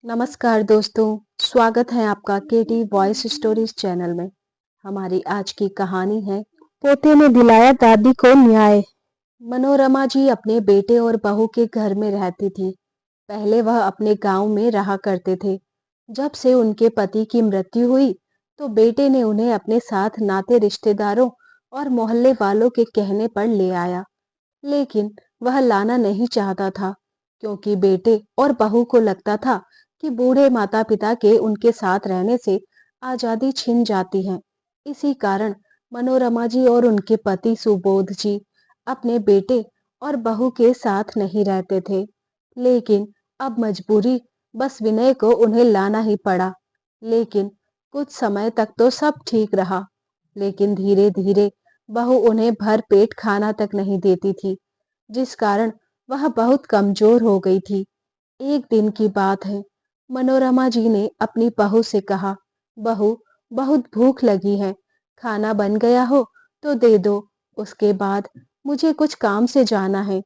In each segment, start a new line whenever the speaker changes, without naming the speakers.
नमस्कार दोस्तों, स्वागत है आपका केटी वॉइस स्टोरीज चैनल में। हमारी आज की कहानी है पोते ने दिलाया दादी को न्याय। मनोरमा जी अपने बेटे और बहू के घर में रहती थी। पहले वह अपने गांव में रहा करते थे। जब से उनके पति की मृत्यु हुई तो बेटे ने उन्हें अपने साथ नाते रिश्तेदारों और मोहल्ले वालों के कहने पर ले आया। लेकिन वह लाना नहीं चाहता था, क्योंकि बेटे और बहू को लगता था कि बूढ़े माता पिता के उनके साथ रहने से आजादी छिन जाती है। इसी कारण मनोरमा जी और उनके पति सुबोध जी अपने बेटे और बहू के साथ नहीं रहते थे। लेकिन अब मजबूरी बस विनय को उन्हें लाना ही पड़ा। लेकिन कुछ समय तक तो सब ठीक रहा, लेकिन धीरे धीरे बहू उन्हें भर पेट खाना तक नहीं देती थी, जिस कारण वह बहुत कमजोर हो गई थी। एक दिन की बात है, मनोरमा जी ने अपनी बहू से कहा, बहू, बहुत भूख लगी है, खाना बन गया हो तो दे दो। उसके बाद मुझे कुछ काम से जाना है।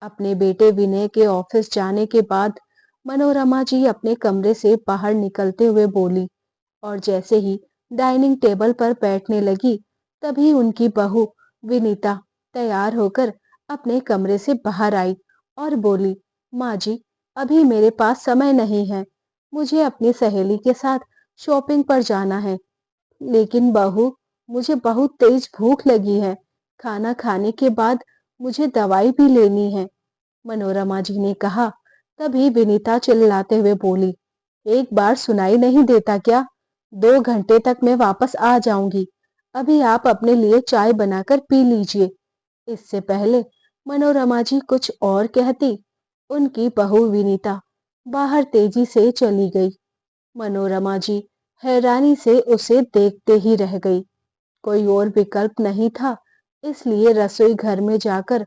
अपने बेटे विनय के ऑफिस जाने के बाद मनोरमा जी अपने कमरे से बाहर निकलते हुए बोली, और जैसे ही डाइनिंग टेबल पर बैठने लगी, तभी उनकी बहू विनीता तैयार होकर अपने कमरे से बाहर आई और बोली, माँ जी, अभी मेरे पास समय नहीं है, मुझे अपनी सहेली के साथ शॉपिंग पर जाना है। लेकिन बहू, मुझे बहुत तेज भूख लगी है, खाना खाने के बाद मुझे दवाई भी लेनी है, मनोरमा जी ने कहा। तभी विनीता चिल्लाते हुए बोली, एक बार सुनाई नहीं देता क्या? 2 घंटे तक मैं वापस आ जाऊंगी। अभी आप अपने लिए चाय बनाकर पी लीजिए। इससे पहले मनोरमा जी कुछ और कहती, उनकी बहू विनीता बाहर तेजी से चली गई। मनोरमा जी हैरानी से उसे देखते ही रह गई। कोई और विकल्प नहीं था, इसलिए रसोई घर में जाकर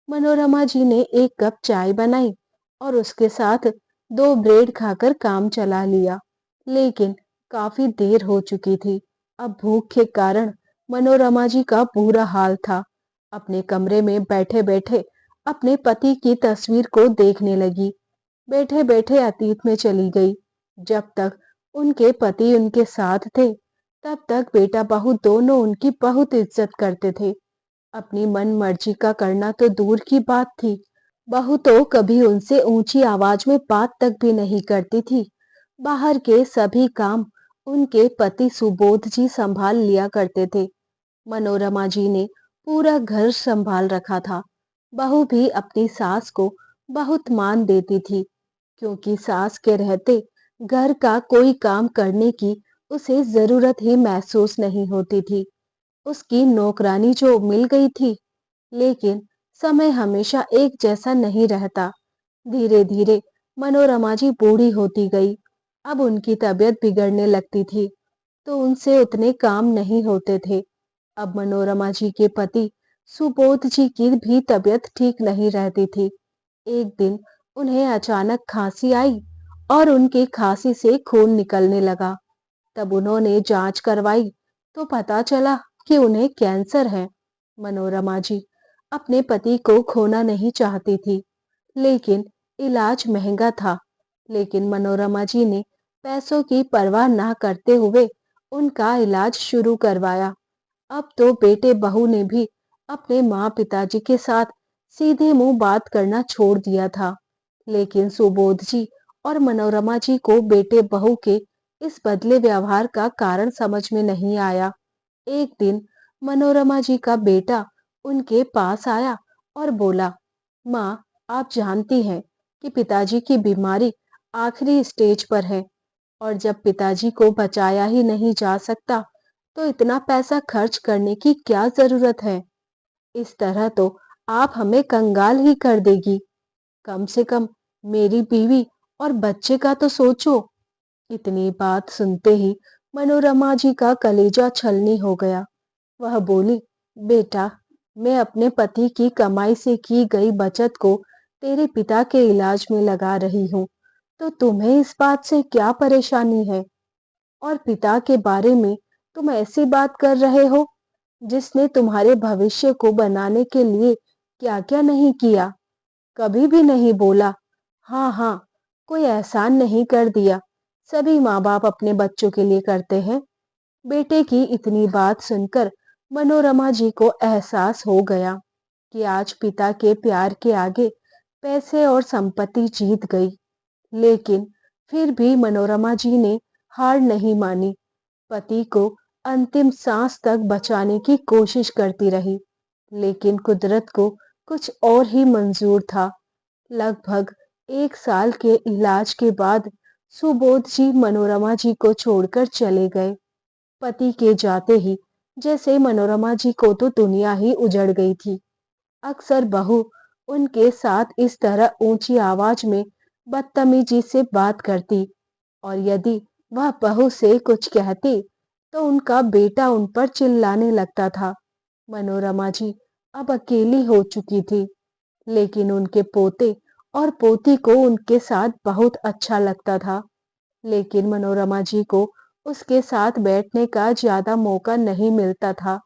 मनोरमा जी ने एक कप चाय बनाई और उसके साथ 2 ब्रेड खाकर काम चला लिया। लेकिन काफी देर हो चुकी थी। अब भूख के कारण मनोरमा जी का बुरा हाल था। अपने कमरे में बैठे बैठे अपने पति की तस्वीर को देखने लगी। बैठे बैठे अतीत में चली गई। जब तक उनके पति उनके साथ थे, तब तक बेटा बहू दोनों उनकी बहुत इज्जत करते थे। अपनी मन मर्जी का करना तो दूर की बात थी, बहू तो कभी उनसे ऊंची आवाज में बात तक भी नहीं करती थी। बाहर के सभी काम उनके पति सुबोध जी संभाल लिया करते थे। मनोरमा जी ने पूरा घर संभाल रखा था। बहू भी अपनी सास को बहुत मान देती थी, क्योंकि सास के रहते घर का कोई काम करने की उसे जरूरत ही महसूस नहीं होती थी। उसकी नौकरानी जो मिल गई थी, लेकिन समय हमेशा एक जैसा नहीं रहता। धीरे धीरे मनोरमा जी बूढ़ी होती गई। अब उनकी तबीयत बिगड़ने लगती थी, तो उनसे उतने काम नहीं होते थे। अब मनोरमा जी के पति सुबोध जी की भी तबीयत ठीक नहीं रहती थी। एक दिन उन्हें अचानक खांसी आई और उनकी खांसी से खून निकलने लगा। तब उन्होंने जांच करवाई तो पता चला कि उन्हें कैंसर है। मनोरमा जी अपने पति को खोना नहीं चाहती थी, लेकिन इलाज महंगा था। लेकिन मनोरमा जी ने पैसों की परवाह ना करते हुए उनका इलाज शुरू करवाया। अब तो बेटे बहू ने भी अपने माँ पिताजी के साथ सीधे मुंह बात करना छोड़ दिया था। लेकिन सुबोध जी और मनोरमा जी को बेटे बहू के इस बदले व्यवहार का कारण समझ में नहीं आया। एक दिन मनोरमा जी का बेटा उनके पास आया और बोला, माँ, आप जानती हैं कि पिताजी की बीमारी आखिरी स्टेज पर है, और जब पिताजी को बचाया ही नहीं जा सकता तो इतना पैसा खर्च करने की क्या जरूरत है? इस तरह तो आप हमें कंगाल ही कर देगी। कम से कम मेरी बीवी और बच्चे का तो सोचो। इतनी बात सुनते ही मनोरमा जी का कलेजा छलनी हो गया। वह बोली, बेटा, मैं अपने पति की कमाई से की गई बचत को तेरे पिता के इलाज में लगा रही हूँ, तो तुम्हें इस बात से क्या परेशानी है? और पिता के बारे में तुम ऐसी बात कर रहे हो जिसने तुम्हारे भविष्य को बनाने के लिए क्या क्या नहीं किया, कभी भी नहीं बोला। हाँ हाँ, कोई एहसान नहीं कर दिया। सभी माँ बाप अपने बच्चों के लिए करते हैं। बेटे की इतनी बात सुनकर मनोरमा जी को एहसास हो गया कि आज पिता के प्यार के आगे पैसे और संपत्ति जीत गई। लेकिन फिर भी मनोरमा जी ने हार नहीं मानी। पति को अंतिम सांस तक बचाने की कोशिश करती रही, लेकिन कुदरत को कुछ और ही मंजूर था। लगभग 1 साल के इलाज के बाद सुबोध जी मनोरमा जी को छोड़कर चले गए। पति के जाते ही जैसे मनोरमा जी को तो दुनिया ही उजड़ गई थी। अक्सर बहू उनके साथ इस तरह ऊंची आवाज में बदतमीजी से बात करती, और यदि वह बहू से कुछ कहती तो उनका बेटा उन पर चिल्लाने लगता था। मनोरमा जी अब अकेली हो चुकी थी, लेकिन उनके पोते और पोती को उनके साथ बहुत अच्छा लगता था। लेकिन मनोरमा जी को उसके साथ बैठने का ज्यादा मौका नहीं मिलता था।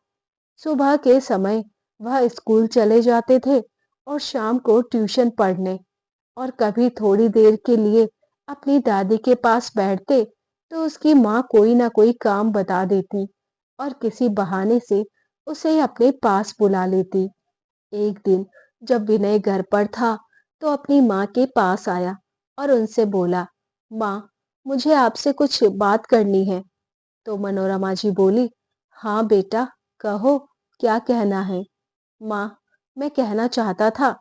सुबह के समय वह स्कूल चले जाते थे और शाम को ट्यूशन पढ़ने, और कभी थोड़ी देर के लिए अपनी दादी के पास बैठते तो उसकी माँ कोई ना कोई काम बता देती और किसी बहाने से उसे अपने पास बुला लेती। एक दिन जब विनय घर पर था तो अपनी माँ के पास आया और उनसे बोला, माँ, मुझे आपसे कुछ बात करनी है। तो मनोरमा जी बोली, हाँ बेटा, कहो, क्या कहना है। माँ, मैं कहना चाहता था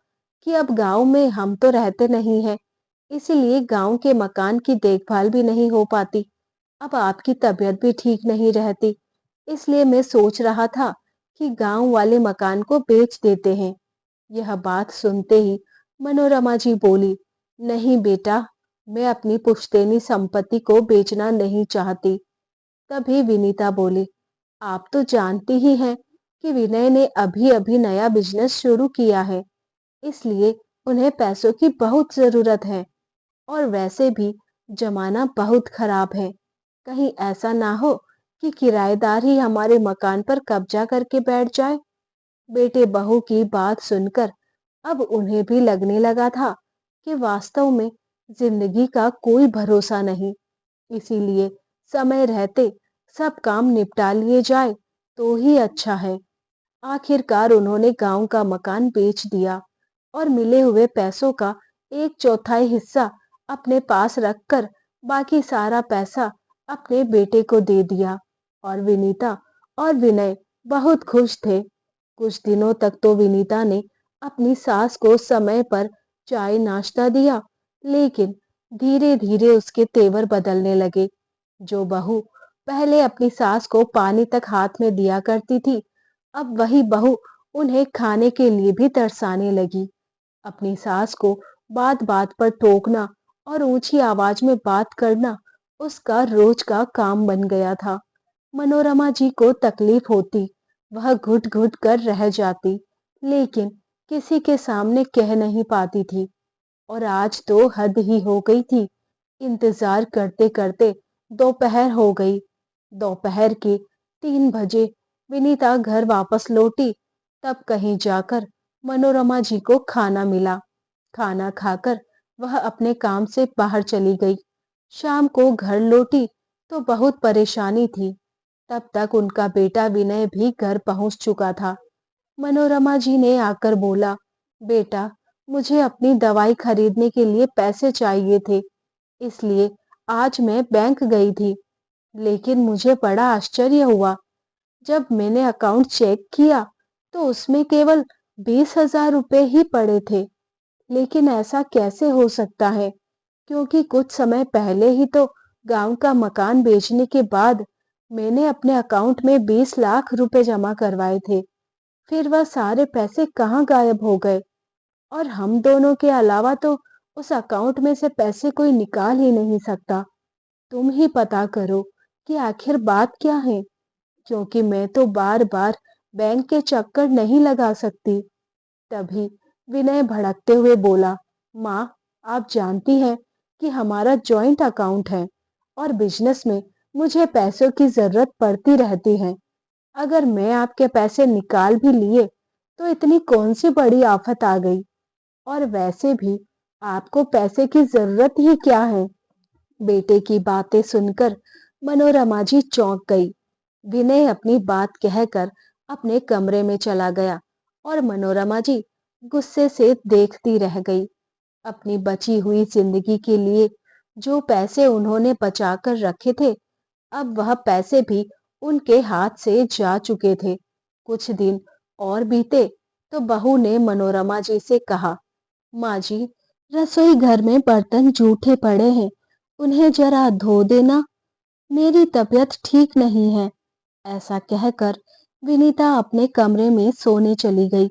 कि अब गांव में हम तो रहते नहीं हैं, इसीलिए गांव के मकान की देखभाल भी नहीं हो पाती। अब आपकी तबीयत भी ठीक नहीं रहती, इसलिए मैं सोच रहा था कि गांव वाले मकान को बेच देते हैं। यह बात सुनते ही मनोरमा जी बोली, नहीं बेटा, मैं अपनी पुश्तैनी संपत्ति को बेचना नहीं चाहती। तभी विनीता बोली, आप तो जानती ही हैं कि विनय ने अभी अभी नया बिजनेस शुरू किया है, इसलिए उन्हें पैसों की बहुत जरूरत है। और वैसे भी जमाना बहुत खराब है। कहीं ऐसा ना हो कि किराएदार ही हमारे मकान पर कब्जा करके बैठ जाए। बेटे बहू की बात सुनकर अब उन्हें भी लगने लगा था कि वास्तव में जिंदगी का कोई भरोसा नहीं। इसीलिए समय रहते सब काम निपटा लिए जाए तो ही अच्छा है। आखिरकार उन्होंने गांव का मकान बेच दिया और मिले हुए पैसों का 1/4 हिस्सा अपने पास रखकर बाकी सारा पैसा अपने बेटे को दे दिया। और विनीता और विनय बहुत खुश थे। कुछ दिनों तक तो विनीता ने अपनी सास को समय पर चाय नाश्ता दिया, लेकिन धीरे धीरे उसके तेवर बदलने लगे। जो बहू पहले अपनी सास को पानी तक हाथ में दिया करती थी, अब वही बहू उन्हें खाने के लिए भी तरसाने लगी। अपनी सास को बात बात पर टोकना और ऊंची आवाज में बात करना उसका रोज का काम बन गया था। मनोरमा जी को तकलीफ होती, वह घुट घुट कर रह जाती, लेकिन किसी के सामने कह नहीं पाती थी। और आज तो हद ही हो गई थी। इंतजार करते करते दोपहर हो गई। दोपहर के 3 बजे विनीता घर वापस लौटी। तब कहीं जाकर मनोरमा जी को खाना मिला। खाना खाकर वह अपने काम से बाहर चली गई। शाम को घर लौटी तो बहुत परेशानी थी। तब तक उनका बेटा विनय भी घर पहुंच चुका था। मनोरमा जी ने आकर बोला, बेटा, मुझे अपनी दवाई खरीदने के लिए पैसे चाहिए थे, इसलिए आज मैं बैंक गई थी। लेकिन मुझे बड़ा आश्चर्य हुआ जब मैंने अकाउंट चेक किया तो उसमें केवल 20,000 रुपए ही पड़े थे। लेकिन ऐसा कैसे हो सकता है, क्योंकि कुछ समय पहले ही तो गांव का मकान बेचने के बाद मैंने अपने अकाउंट में 20 लाख रुपए जमा करवाए थे। फिर वह सारे पैसे कहाँ गायब हो गए? और हम दोनों के अलावा तो उस अकाउंट में से पैसे कोई निकाल ही नहीं सकता। तुम ही पता करो कि आखिर बात क्या है, क्योंकि मैं तो बार बार बैंक के चक्कर नहीं लगा सकती। तभी विनय भड़कते हुए बोला, माँ, आप जानती हैं कि हमारा जॉइंट अकाउंट है और बिजनेस में मुझे पैसों की जरूरत पड़ती रहती है। अगर मैं आपके पैसे निकाल भी लिए तो इतनी कौन सी बड़ी आफत आ गई। और वैसे भी आपको पैसे की जरूरत ही क्या है? बेटे की बातें सुनकर मनोरमा जी चौंक गई। विनय अपनी बात कहकर अपने कमरे में चला गया और मनोरमा जी गुस्से से देखती रह गई। अपनी बची हुई जिंदगी के लिए जो पैसे उन्होंने बचाकर रखे थे, अब वह पैसे भी उनके हाथ से जा चुके थे। कुछ दिन और बीते तो बहू ने मनोरमा जी से कहा, माँ जी, रसोई घर में बर्तन जूठे पड़े हैं, उन्हें जरा धो देना, मेरी तबीयत ठीक नहीं है। ऐसा कहकर विनीता अपने कमरे में सोने चली गई।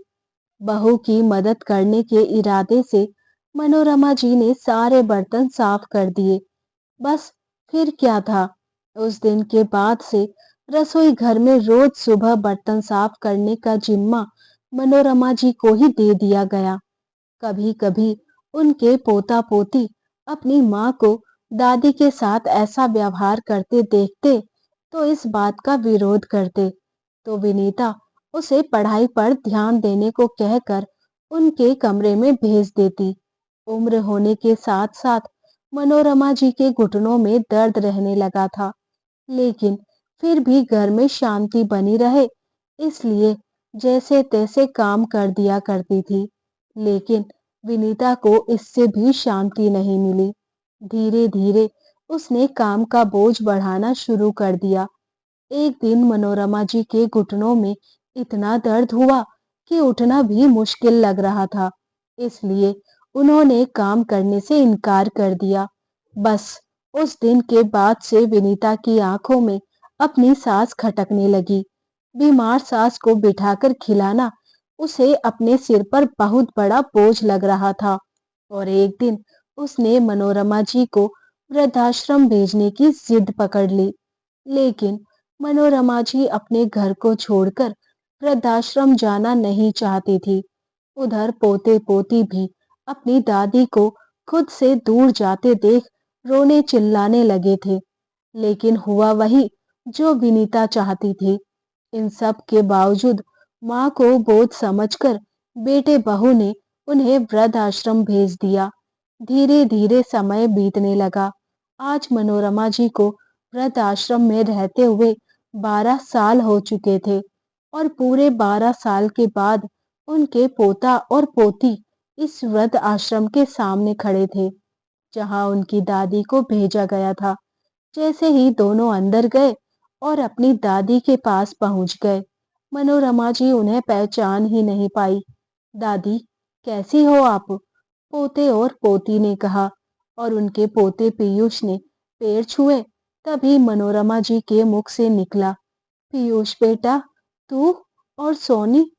बहू की मदद करने के इरादे से मनोरमा जी ने सारे बर्तन साफ कर दिए। बस फिर क्या था, उस दिन के बाद से रसोई घर में रोज सुबह बर्तन साफ करने का जिम्मा मनोरमा जी को ही दे दिया गया। कभी कभी उनके पोता पोती अपनी माँ को दादी के साथ ऐसा व्यवहार करते देखते तो इस बात का विरोध करते, तो विनीता उसे पढ़ाई पर ध्यान देने को कहकर उनके कमरे में भेज देती। उम्र होने के साथ साथ मनोरमा जी के घुटनों में दर्द रहने लगा था, लेकिन फिर भी घर में शांति बनी रहे इसलिए जैसे तैसे काम कर दिया करती थी। लेकिन विनीता को इससे भी शांति नहीं मिली। धीरे धीरे उसने काम का बोझ बढ़ाना शुरू कर दिया। एक दिन मनोरमा जी के घुटनों में इतना दर्द हुआ कि उठना भी मुश्किल लग रहा था, इसलिए उन्होंने काम करने से इनकार कर दिया। बस उस दिन के बाद से विनीता की आंखों में अपनी सांस खटकने लगी। बीमार सास को बिठाकर खिलाना उसे अपने सिर पर बहुत बड़ा बोझ लग रहा था और एक दिन उसने मनोरमा जी को वृद्धाश्रम भेजने की जिद पकड़ ली। लेकिन मनोरमा जी अपने घर को छोड़कर वृद्धाश्रम जाना नहीं चाहती थी। उधर पोते पोती भी अपनी दादी को खुद से दूर जाते देख रोने चिल्लाने लगे थे। लेकिन हुआ वही जो विनीता चाहती थी। इन सब के बावजूद माँ को बोझ समझकर बेटे बहू ने उन्हें वृद्ध आश्रम भेज दिया। धीरे धीरे समय बीतने लगा। आज मनोरमा जी को वृद्ध आश्रम में रहते हुए 12 साल हो चुके थे और पूरे 12 साल के बाद उनके पोता और पोती इस वृद्ध आश्रम के सामने खड़े थे जहां उनकी दादी को भेजा गया था। जैसे ही दोनों अंदर गए और अपनी दादी के पास पहुंच गए, मनोरमा जी उन्हें पहचान ही नहीं पाई। दादी, कैसी हो आप? पोते और पोती ने कहा और उनके पोते पीयूष ने पैर छुए। तभी मनोरमा जी के मुख से निकला, पीयूष बेटा, तू और सोनी।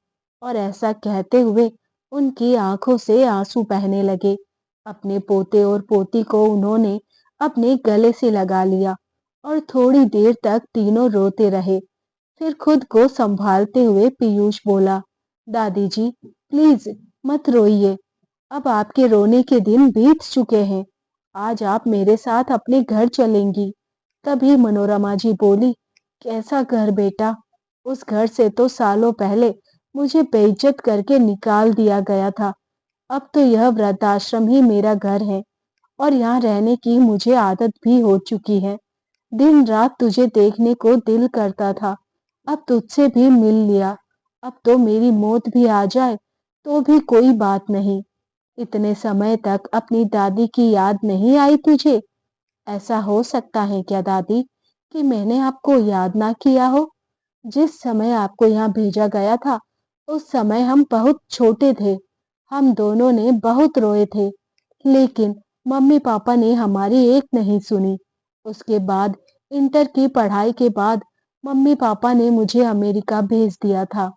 और ऐसा कहते हुए उनकी आंखों से आंसू बहने लगे। अपने पोते और पोती को उन्होंने अपने गले से लगा लिया और थोड़ी देर तक तीनों रोते रहे। फिर खुद को संभालते हुए पीयूष बोला, दादी जी, प्लीज मत रोइए, अब आपके रोने के दिन बीत चुके हैं। आज आप मेरे साथ अपने घर चलेंगी। तभी मनोरमा जी बोली, कैसा घर बेटा? उस घर से तो सालों पहले मुझे बेइज्जत करके निकाल दिया गया था। अब तो यह वृद्धाश्रम ही मेरा घर है और यहाँ रहने की मुझे आदत भी हो चुकी है। दिन रात तुझे देखने को दिल करता था, अब तुझसे भी मिल लिया। अब तो मेरी मौत भी आ जाए तो भी कोई बात नहीं। इतने समय तक अपनी दादी की याद नहीं आई तुझे? ऐसा हो सकता है क्या दादी कि मैंने आपको याद ना किया हो? जिस समय आपको यहाँ भेजा गया था उस समय हम बहुत छोटे थे। हम दोनों ने बहुत रोए थे, लेकिन मम्मी पापा ने हमारी एक नहीं सुनी। उसके बाद इंटर की पढ़ाई के बाद मम्मी पापा ने मुझे अमेरिका भेज दिया था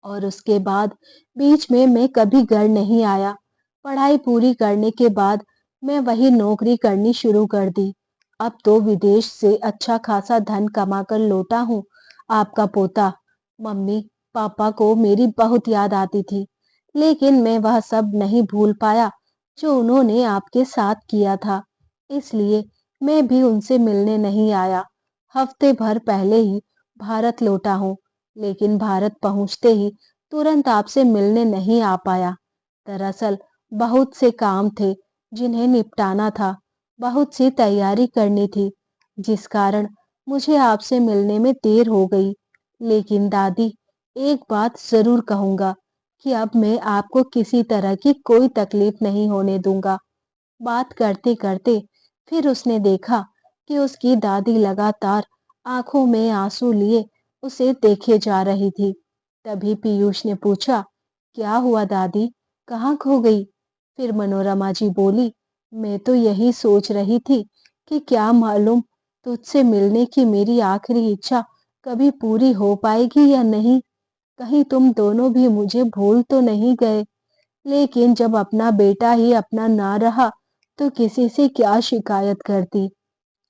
और उसके बाद बीच में मैं कभी घर नहीं आया। पढ़ाई पूरी करने के बाद मैं वही नौकरी करनी शुरू कर दी। अब तो विदेश से अच्छा खासा धन कमाकर लौटा हूँ। आपका पोता, मम्मी पापा को मेरी बहुत याद आती थी, लेकिन मैं वह सब नहीं भूल पाया जो उन्होंने आपके साथ किया था। इसलिए मैं भी उनसे मिलने नहीं आया। हफ्ते भर पहले ही भारत लौटा हूँ, लेकिन भारत पहुंचते ही तुरंत आपसे मिलने नहीं आ पाया। दरअसल बहुत से काम थे जिन्हें निपटाना था, बहुत सी तैयारी करनी थी, जिस कारण मुझे आपसे मिलने में देर हो गई। लेकिन दादी, एक बात ज़रूर कहूँगा कि अब मैं आपको किसी तरह की कोई तकलीफ नहीं होने दूँगा। बात करते-करते फिर उसने देखा कि उसकी दादी लगातार आँखों में आँसू लिए उसे देखे जा रही थी। तभी पीयूष ने पूछा, "क्या हुआ दादी? कहाँ खो गई?" फिर मनोरमा जी बोली, "मैं तो यही सोच रही थी कि क्या मालूम तुझसे मिलने की मेरी आखिरी इच्छा कभी पूरी हो पाएगी या नहीं। कहीं तुम दोनों भी मुझे भूल तो नहीं गए। लेकिन जब अपना बेटा ही अपना ना रहा तो किसी से क्या शिकायत करती।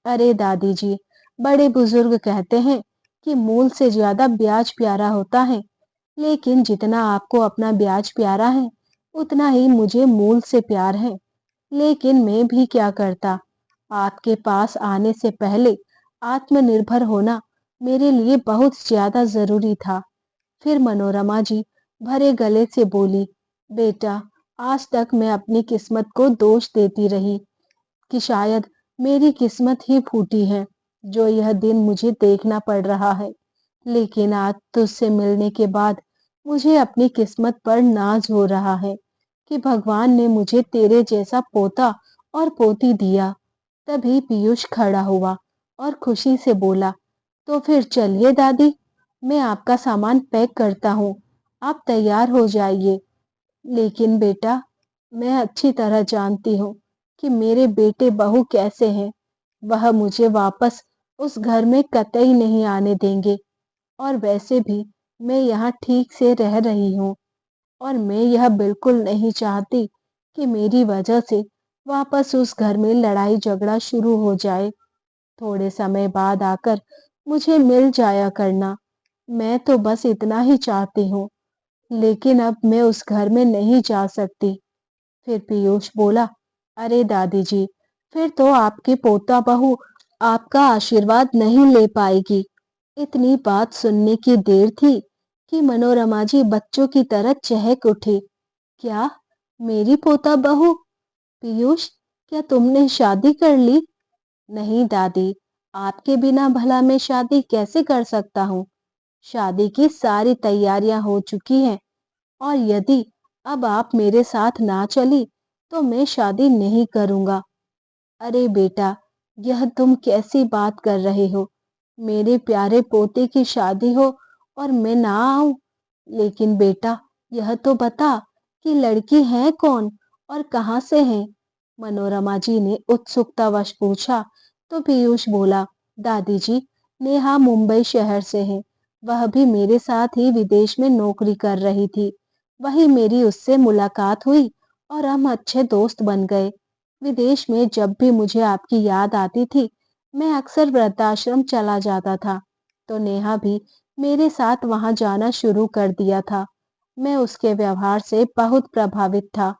अरे दादी जी, बड़े बुजुर्ग कहते हैं कि मूल से ज्यादा ब्याज प्यारा होता है। लेकिन जितना आपको अपना ब्याज प्यारा है, उतना ही मुझे मूल से प्यार है। लेकिन मैं भी क्या करता, आपके पास आने से पहले आत्मनिर्भर होना मेरे लिए बहुत ज्यादा जरूरी था। फिर मनोरमा जी भरे गले से बोली, बेटा, आज तक मैं अपनी किस्मत को दोष देती रही कि शायद मेरी किस्मत ही फूटी है, जो यह दिन मुझे देखना पड़ रहा है। लेकिन आज तुझसे मिलने के बाद मुझे अपनी किस्मत पर नाज हो रहा है कि भगवान ने मुझे तेरे जैसा पोता और पोती दिया। तभी पीयूष खड़ा हुआ और खुशी से बोला, तो फिर चलिए दादी, मैं आपका सामान पैक करता हूँ, आप तैयार हो जाइए। लेकिन बेटा, मैं अच्छी तरह जानती हूँ कि मेरे बेटे बहू कैसे हैं। वह मुझे वापस उस घर में कतई नहीं आने देंगे। और वैसे भी मैं यहाँ ठीक से रह रही हूँ और मैं यह बिल्कुल नहीं चाहती कि मेरी वजह से वापस उस घर में लड़ाई झगड़ा शुरू हो जाए। थोड़े समय बाद आकर मुझे मिल जाया करना। मैं तो बस इतना ही चाहती हूँ। लेकिन अब मैं उस घर में नहीं जा सकती। फिर पीयूष बोला, अरे दादी जी, फिर तो आपकी पोता बहू आपका आशीर्वाद नहीं ले पाएगी। इतनी बात सुनने की देर थी कि मनोरमा जी बच्चों की तरह चहक उठी। क्या? मेरी पोता बहू? पीयूष, क्या तुमने शादी कर ली? नहीं दादी, आपके बिना भला मैं शादी कैसे कर सकता हूँ? शादी की सारी तैयारियां हो चुकी हैं और यदि अब आप मेरे साथ ना चली तो मैं शादी नहीं करूंगा। अरे बेटा, यह तुम कैसी बात कर रहे हो? मेरे प्यारे पोते की शादी हो और मैं ना आऊं? लेकिन बेटा, यह तो बता कि लड़की है कौन और कहाँ से है? मनोरमा जी ने उत्सुकतावश पूछा। तो पीयूष बोला, दादी जी, नेहा मुंबई शहर से है। वह भी मेरे साथ ही विदेश में नौकरी कर रही थी। वही मेरी उससे मुलाकात हुई और हम अच्छे दोस्त बन गए। विदेश में जब भी मुझे आपकी याद आती थी, मैं अक्सर वृद्धाश्रम चला जाता था। तो नेहा भी मेरे साथ वहां जाना शुरू कर दिया था। मैं उसके व्यवहार से बहुत प्रभावित था,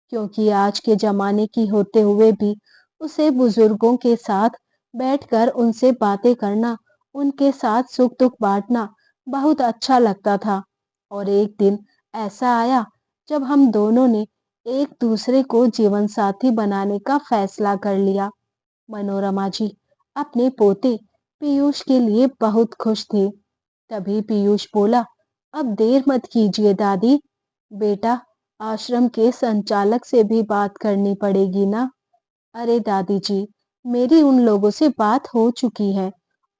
क्योंकि आज के जमाने की होते हुए भी उसे बुजुर्गों के साथ बैठकर उनसे बातें करना, उनके साथ सुख दुख बांटना बहुत अच्छा लगता था। और एक दिन ऐसा आया जब हम दोनों ने एक दूसरे को जीवन साथी बनाने का फैसला कर लिया। मनोरमा जी अपने पोते पीयूष के लिए बहुत खुश थे। तभी पीयूष बोला, अब देर मत कीजिए दादी। बेटा, आश्रम के संचालक से भी बात करनी पड़ेगी ना। अरे दादी जी, मेरी उन लोगों से बात हो चुकी है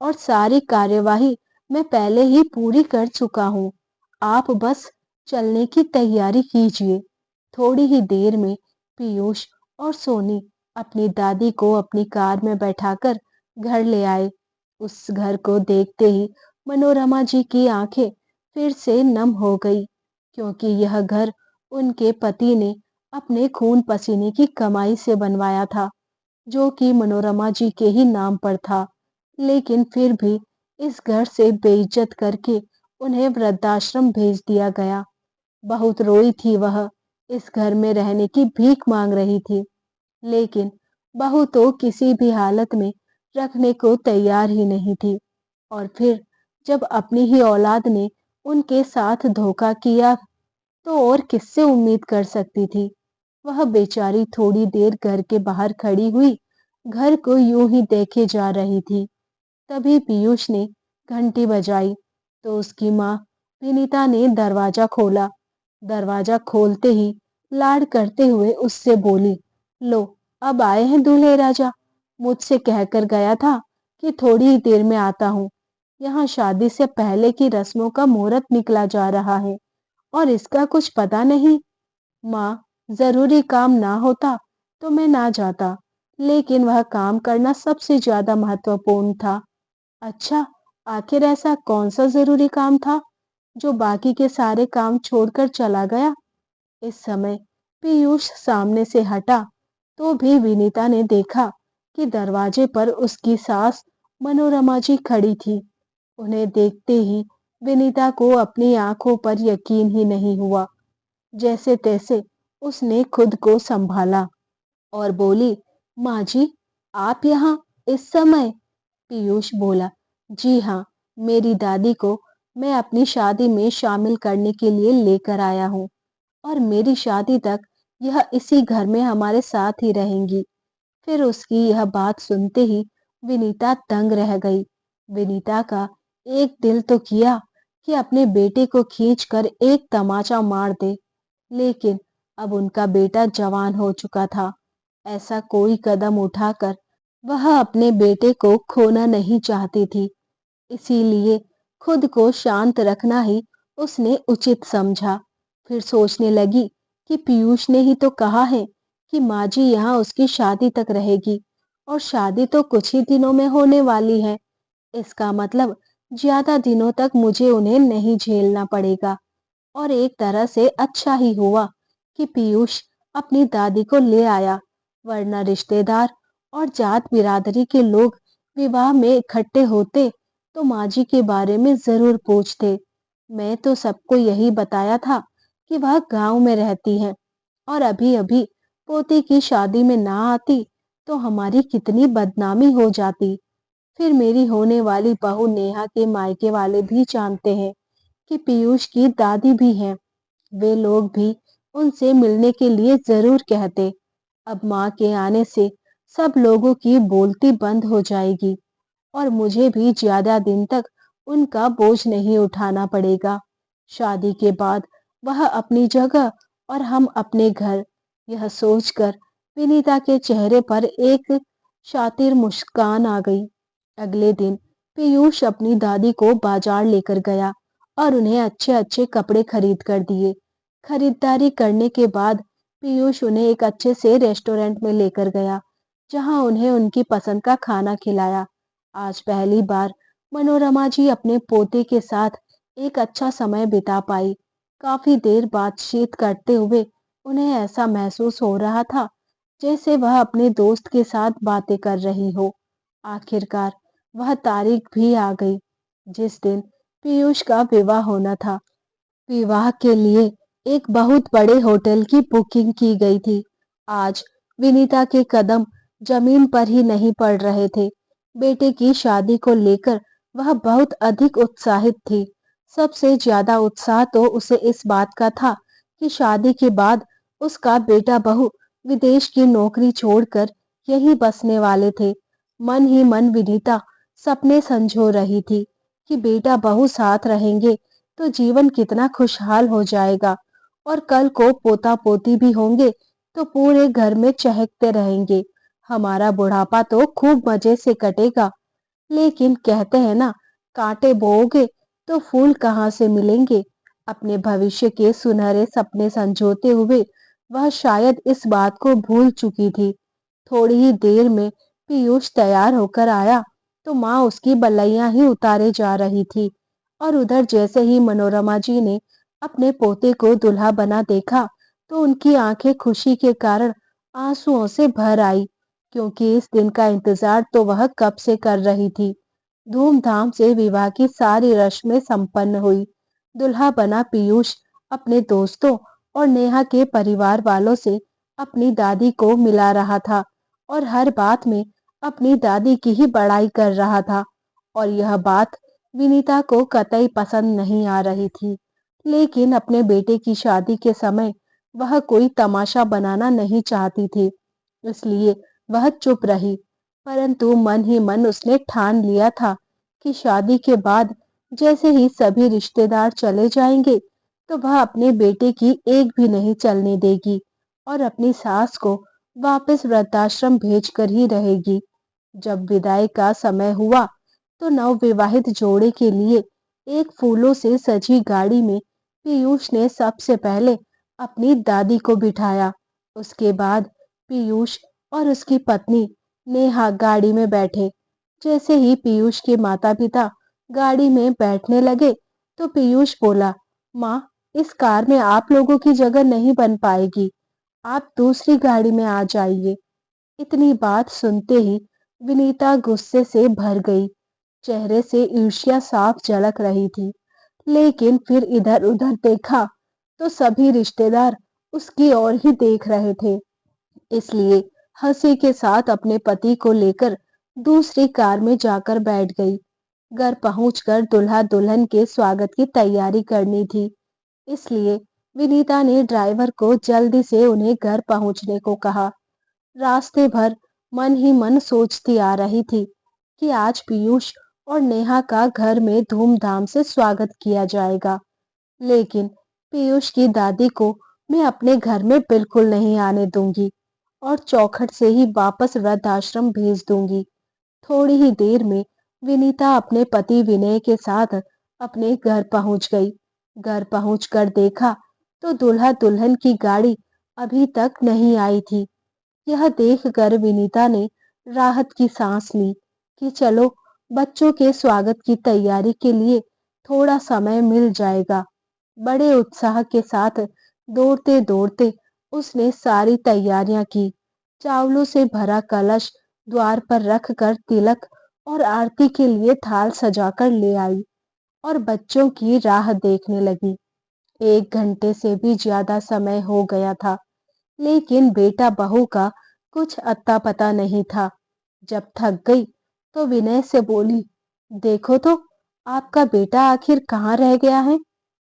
और सारी कार्यवाही मैं पहले ही पूरी कर चुका हूँ। आप बस चलने की तैयारी कीजिए। थोड़ी ही देर में पीयूष और सोनी अपनी दादी को अपनी कार में बैठाकर घर ले आए। उस घर को देखते ही मनोरमा जी की आंखें फिर से नम हो गई, क्योंकि यह घर उनके पति ने अपने खून पसीने की कमाई से बनवाया था, जो कि मनोरमा जी के ही नाम पर था। लेकिन फिर भी इस घर से बेइज्जत करके उन्हें वृद्धाश्रम भेज दिया गया। बहुत रोई थी वह, इस घर में रहने की भीख मांग रही थी। लेकिन बहू तो किसी भी हालत में रखने को तैयार ही नहीं थी। और फिर जब अपनी ही औलाद ने उनके साथ धोखा किया तो और किससे उम्मीद कर सकती थी। वह बेचारी थोड़ी देर घर के बाहर खड़ी हुई, घर को यूं ही देखे जा रही थी। तभी पीयूष ने घंटी बजाई तो उसकी माँ विनीता ने दरवाजा खोला। दरवाजा खोलते ही लाड करते हुए उससे बोली, लो, अब आए हैं दूल्हे राजा। मुझसे कहकर गया था कि थोड़ी ही देर में आता हूँ। यहाँ शादी से पहले की रस्मों का मुहूर्त निकला जा रहा है और इसका कुछ पता नहीं। माँ, जरूरी काम ना होता तो मैं ना जाता, लेकिन वह काम करना सबसे ज्यादा महत्वपूर्ण था। अच्छा, आखिर ऐसा कौन सा जरूरी काम था जो बाकी के सारे काम छोड़कर चला गया? इस समय पीयूष सामने से हटा तो भी विनीता ने देखा कि दरवाजे पर उसकी सास मनोरमा जी खड़ी थी। उन्हें देखते ही विनीता को अपनी आंखों पर यकीन ही नहीं हुआ। जैसे तैसे उसने खुद को संभाला और बोली, माँ जी, आप यहाँ इस समय? पीयूष बोला, जी हाँ, मेरी दादी को मैं अपनी शादी में शामिल करने के लिए लेकर आया हूँ और मेरी शादी तक यह इसी घर में हमारे साथ ही रहेंगी। फिर उसकी यह बात सुनते ही विनीता दंग रह गई। विनीता का एक दिल तो किया कि अपने बेटे को खींचकर एक तमाचा मार दे, लेकिन अब उनका बेटा जवान हो चुका था। ऐसा कोई कदम उठाकर वह अपने बेटे को खोना नहीं चाहती थी। इसीलिए खुद को शांत रखना ही उसने उचित समझा। फिर सोचने लगी कि पीयूष ने ही तो कहा है कि माँ जी यहाँ उसकी शादी तक रहेगी और शादी तो कुछ ही दिनों में होने वाली है। इसका मतलब ज्यादा दिनों तक मुझे उन्हें नहीं झेलना पड़ेगा। और एक तरह से अच्छा ही हुआ कि पीयूष अपनी दादी को ले आया, वरना रिश्तेदार और जात बिरादरी के लोग विवाह में इकट्ठे होते तो माँ जी के बारे में जरूर पूछते। मैं तो सबको यही बताया था कि वह गांव में रहती है और अभी अभी पोती की शादी में ना आती तो हमारी कितनी बदनामी हो जाती। फिर मेरी होने वाली बहू नेहा के मायके वाले भी जानते हैं कि पीयूष की दादी भी हैं। वे लोग भी उनसे मिलने के लिए जरूर कहते। अब माँ के आने से सब लोगों की बोलती बंद हो जाएगी और मुझे भी ज्यादा दिन तक उनका बोझ नहीं उठाना पड़ेगा। शादी के बाद वह अपनी जगह और हम अपने घर, यह सोचकर विनीता के चेहरे पर एक शातिर मुस्कान आ गई। अगले दिन पीयूष अपनी दादी को बाजार लेकर गया और उन्हें अच्छे अच्छे कपड़े खरीद कर दिए। खरीदारी करने के बाद पीयूष उन्हें एक अच्छे से रेस्टोरेंट में लेकर गया, जहां उन्हें उनकी पसंद का खाना खिलाया। आज पहली बार मनोरमा जी अपने पोते के साथ एक अच्छा समय बिता पाई। काफी देर बातचीत करते हुए उन्हें ऐसा महसूस हो रहा था जैसे वह अपने दोस्त के साथ बातें कर रही हो। आखिरकार वह तारीख भी आ गई जिस दिन पीयूष का विवाह होना था। विवाह के लिए एक बहुत बड़े होटल की बुकिंग की गई थी। आज विनीता के कदम जमीन पर ही नहीं पड़ रहे थे। बेटे की शादी को लेकर वह बहुत अधिक उत्साहित थी। सबसे ज्यादा उत्साह तो उसे इस बात का था कि शादी के बाद उसका बेटा बहू विदेश की नौकरी छोड़कर यहीं बसने वाले थे। मन ही मन विनीता सपने संजो रही थी कि बेटा बहू साथ रहेंगे तो जीवन कितना खुशहाल हो जाएगा और कल को पोता पोती भी होंगे तो पूरे घर में चहकते रहेंगे। हमारा बुढ़ापा तो खूब मजे से कटेगा। लेकिन कहते हैं ना, कांटे बोओगे तो फूल कहाँ से मिलेंगे। अपने भविष्य के सुनहरे सपने संजोते हुए वह शायद इस बात को भूल चुकी थी। थोड़ी ही देर में पीयूष तैयार होकर आया तो माँ उसकी बल्लैया ही उतारे जा रही थी और उधर जैसे ही मनोरमा जी ने अपने पोते को दूल्हा बना देखा तो उनकी आंखें खुशी के कारण आंसुओं से भर आई, क्योंकि इस दिन का इंतजार तो वह कब से कर रही थी। धूमधाम से विवाह की सारी रस्में संपन्न हुई। दूल्हा बना पीयूष अपने दोस्तों और नेहा के परिवार वालों से अपनी दादी को मिला रहा था और हर बात में अपनी दादी की ही बड़ाई कर रहा था। और यह बात विनीता को कतई पसंद नहीं आ रही थी, लेकिन अपने बेटे की शादी के समय वह कोई तमाशा बनाना नहीं चाहती थी, इसलिए वह चुप रही। परंतु मन ही मन उसने ठान लिया था कि शादी के बाद जैसे ही सभी रिश्तेदार चले जाएंगे, तो वह अपने बेटे की एक भी नहीं चलने देगी और अपनी सास को वापस वृद्धाश्रम भेजकर ही रहेगी। जब विदाई का समय हुआ, तो नवविवाहित जोड़े के लिए एक फूलों से सजी गाड़ी में पीयूष ने सबसे पहले अपनी दादी को बिठाया। उसके बाद पीयूष और उसकी पत्नी नेहा गाड़ी में बैठे। जैसे ही पीयूष के माता-पिता गाड़ी में बैठने लगे, तो पीयूष बोला, माँ, इस कार में आप लोगों की जगह नहीं बन पाएगी, आप दूसरी गाड़ी में आ जाइए। इतनी बात सुनते ही विनीता गुस्से से भर गई। चेहरे से ईर्ष्या साफ झलक रही थी। लेकिन फिर इधर-उधर देखा, तो सभी रिश्तेदार उसकी ओर ही देख रहे थे। इसलिए हंसी के साथ अपने पति को लेकर दूसरी कार में जाकर बैठ गई। घर पहुंचकर दूल्हा दुल्हन के स्वागत की तैयारी करनी थी, इसलिए विनीता ने ड्राइवर को जल्दी से उन्हें घर पहुंचने को कहा। रास्ते भर मन ही मन सोचती आ रही थी कि आज पीयूष और नेहा का घर में धूमधाम से स्वागत किया जाएगा, लेकिन पीयूष की दादी को मैं अपने घर में बिल्कुल नहीं आने दूंगी और चौखट से ही वापस वृद्धाश्रम भेज दूंगी। थोड़ी ही देर में विनीता अपने पति विनय के साथ अपने घर पहुंच गई। घर पहुंचकर देखा, तो दूल्हा दुल्हन की गाड़ी अभी तक नहीं आई थी। यह देखकर विनीता ने राहत की सांस ली कि चलो, बच्चों के स्वागत की तैयारी के लिए थोड़ा समय मिल जाएगा। बड़े उत्साह के साथ दौड़ते दौड़ते उसने सारी तैयारियां की। चावलों से भरा कलश द्वार पर रखकर तिलक और आरती के लिए थाल सजाकर ले आई और बच्चों की राह देखने लगी। 1 घंटे से भी ज्यादा समय हो गया था, लेकिन बेटा बहू का कुछ अत्ता पता नहीं था। जब थक गई, तो विनय से बोली, देखो तो, आपका बेटा आखिर कहाँ रह गया है?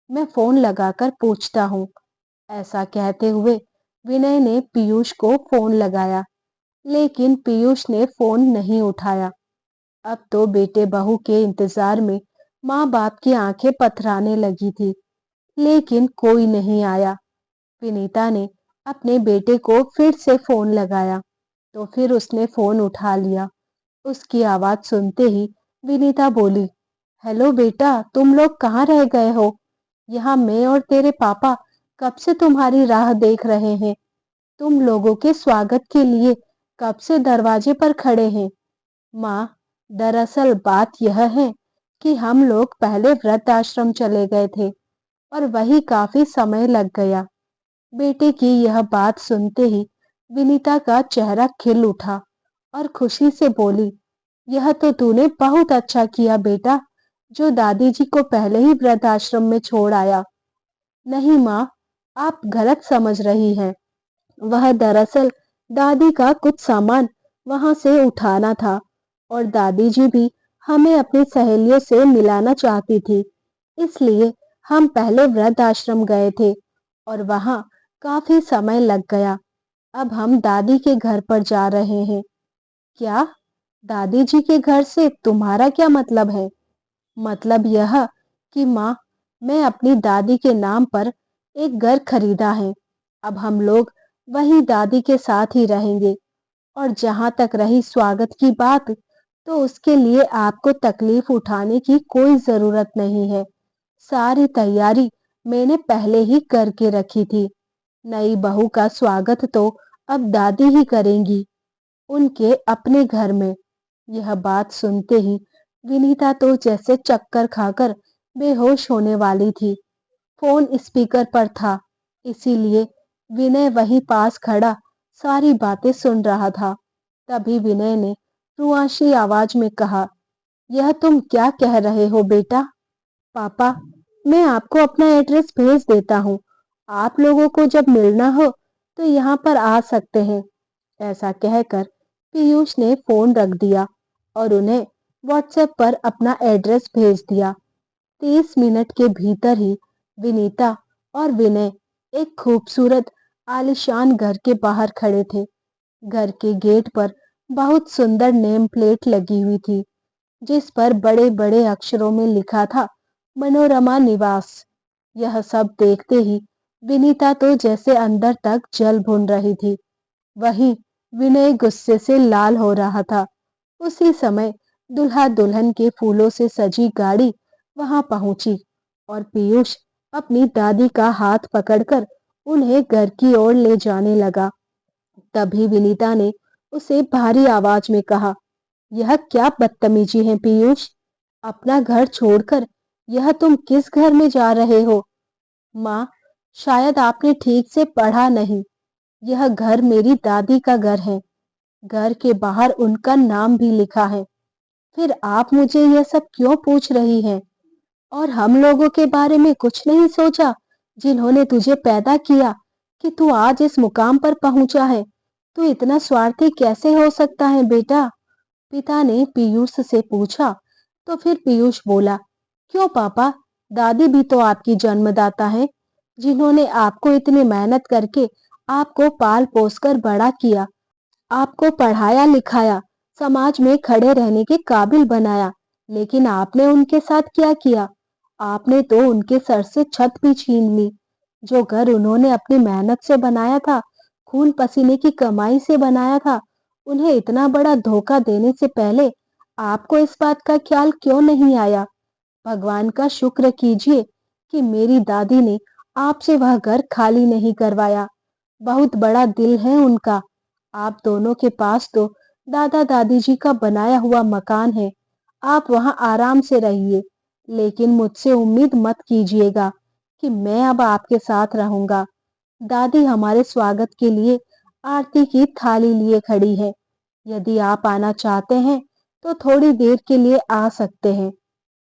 मैं फोन लगाकर पूछता हूँ। ऐसा कहते हुए विनय ने पीयूष को फोन लगाया, लेकिन पीयूष ने फोन नहीं उठाया। अब तो बेटे बहू के इंतजार में माँ बाप की आंखें पथराने लगी थी, लेकिन कोई नहीं आया। विनीता ने अपने बेटे को फिर से फोन लगाया, तो फिर उसने फोन उठा लिया। उसकी आवाज सुनते ही विनीता बोली, हेलो बेटा, तुम लोग कहाँ रह गए हो? यहाँ मैं और तेरे पापा कब से तुम्हारी राह देख रहे हैं। तुम लोगों के स्वागत के लिए कब से दरवाजे पर खड़े हैं। माँ, दरअसल बात यह है कि हम लोग पहले वृद्धाश्रम चले गए थे और वही काफी समय लग गया। बेटे की यह बात सुनते ही विनीता का चेहरा खिल उठा और खुशी से बोली, यह तो तूने बहुत अच्छा किया बेटा, जो दादी जी को पहले ही वृद्धाश्रम में छोड़ आया। नहीं माँ, आप गलत समझ रही हैं। वह दरअसल दादी का कुछ सामान वहां से उठाना था और दादी जी भी हमें अपनी सहेलियों से मिलाना चाहती थी, इसलिए हम पहले वृद्धाश्रम गए थे और वहां काफी समय लग गया। अब हम दादी के घर पर जा रहे हैं। क्या? दादी जी के घर से तुम्हारा क्या मतलब है? मतलब यह कि माँ, मैं अपनी दादी के नाम पर एक घर खरीदा है। अब हम लोग वही दादी के साथ ही रहेंगे। और जहां तक रही स्वागत की बात, तो उसके लिए आपको तकलीफ उठाने की कोई जरूरत नहीं है। सारी तैयारी मैंने पहले ही करके रखी थी। नई बहू का स्वागत तो अब दादी ही करेंगी, उनके अपने घर में। यह बात सुनते ही विनीता तो जैसे चक्कर खाकर बेहोश होने वाली थी। फोन स्पीकर पर था, इसीलिए विनय वहीं पास खड़ा सारी बातें सुन रहा था। तभी विनय ने रुआंशी आवाज में कहा, यह तुम क्या कह रहे हो बेटा? पापा, मैं आपको अपना एड्रेस भेज देता हूँ। आप लोगों को जब मिलना हो तो यहाँ पर आ सकते हैं। ऐसा कहकर पीयूष ने फोन रख दिया और उन्हें व्हाट्सएप पर अपना एड्रेस भेज दिया। 30 मिनट के भीतर ही विनीता और विनय एक खूबसूरत आलीशान घर के बाहर खड़े थे। घर के गेट पर बहुत सुंदर नेम प्लेट लगी हुई थी, जिस पर बड़े बड़े अक्षरों में लिखा था मनोरमा निवास। यह सब देखते ही विनीता तो जैसे अंदर तक जल भुन रही थी। वहीं विनय गुस्से से लाल हो रहा था। उसी समय दुल्हा दुल्हन के फूलों से सजी गाड़ी वहां पहुंची और पीयूष अपनी दादी का हाथ पकड़कर उन्हें घर की ओर ले जाने लगा। तभी विनीता ने उसे भारी आवाज में कहा, यह क्या बदतमीजी है पीयूष? अपना घर छोड़कर यह तुम किस घर में जा रहे हो? माँ, शायद आपने ठीक से पढ़ा नहीं। यह घर मेरी दादी का घर है। घर के बाहर उनका नाम भी लिखा है। फिर आप मुझे यह सब क्यों पूछ रही हैं? और हम लोगों के बारे में कुछ नहीं सोचा, जिन्होंने तुझे पैदा किया, कि तू आज इस मुकाम पर पहुंचा है? तू इतना स्वार्थी कैसे हो सकता है बेटा? पिता ने पीयूष से पूछा। तो फिर पीयूष बोला, क्यों पापा, दादी भी तो आपकी जन्मदाता है, जिन्होंने आपको इतनी मेहनत करके आपको पाल पोस कर बड़ा किया, आपको पढ़ाया लिखाया, समाज में खड़े रहने के काबिल बनाया। लेकिन आपने उनके साथ क्या किया? आपने तो उनके सर से छत भी छीन ली। जो घर उन्होंने अपनी मेहनत से बनाया था, खून पसीने की कमाई से बनाया था, उन्हें इतना बड़ा धोखा देने से पहले आपको इस बात का ख्याल क्यों नहीं आया? भगवान का शुक्र कीजिए कि मेरी दादी ने आपसे वह घर खाली नहीं करवाया। बहुत बड़ा दिल है उनका। आप दोनों के पास तो दादा दादी जी का बनाया हुआ मकान है। आप वहां आराम से रहिए, लेकिन मुझसे उम्मीद मत कीजिएगा कि मैं अब आपके साथ रहूंगा। दादी हमारे स्वागत के लिए आरती की थाली लिए खड़ी है। यदि आप आना चाहते हैं तो थोड़ी देर के लिए आ सकते हैं।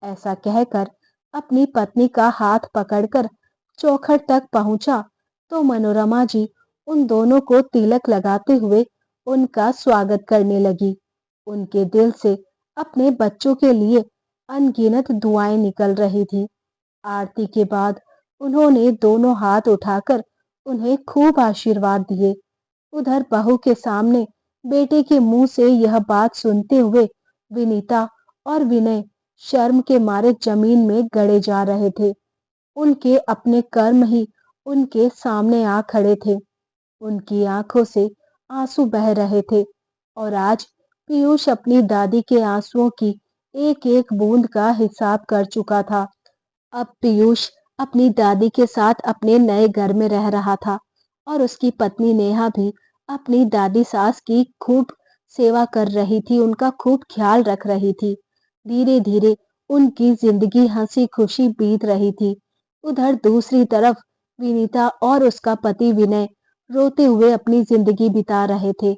ऐसा कहकर अपनी पत्नी का हाथ पकड़कर चौखट तक पहुंचा तो मनोरमा जी उन दोनों को तिलक लगाते हुए उनका स्वागत करने लगी। उनके दिल से अपने बच्चों के लिए अनगिनत दुआएं निकल रही थी। आरती के बाद उन्होंने दोनों हाथ उठाकर उन्हें खूब आशीर्वाद दिए। उधर बहू के सामने बेटे के मुंह से यह बात सुनते हुए विनीता और विनय शर्म के मारे जमीन में गड़े जा रहे थे। उनके अपने कर्म ही उनके सामने आ खड़े थे। उनकी आंखों से आंसू बह रहे थे और आज पीयूष अपनी दादी के आंसुओं की एक एक बूंद का हिसाब कर चुका था। अब पीयूष अपनी दादी के साथ अपने नए घर में रह रहा था और उसकी पत्नी नेहा भी अपनी दादी सास की खूब सेवा कर रही थी, उनका खूब ख्याल रख रही थी। धीरे धीरे उनकी जिंदगी हंसी खुशी बीत रही थी। उधर दूसरी तरफ विनीता और उसका पति विनय रोते हुए अपनी जिंदगी बिता रहे थे।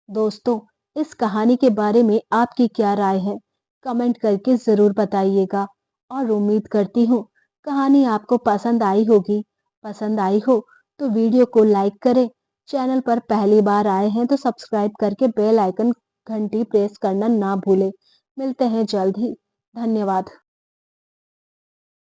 दोस्तों, इस कहानी के बारे में आपकी क्या राय है? कमेंट करके जरूर बताइएगा और उम्मीद करती हूँ कहानी आपको पसंद आई होगी। पसंद आई हो तो वीडियो को लाइक करें। चैनल पर पहली बार आए हैं तो सब्सक्राइब करके बेल आइकन घंटी प्रेस करना ना भूलें। मिलते हैं जल्द ही। धन्यवाद।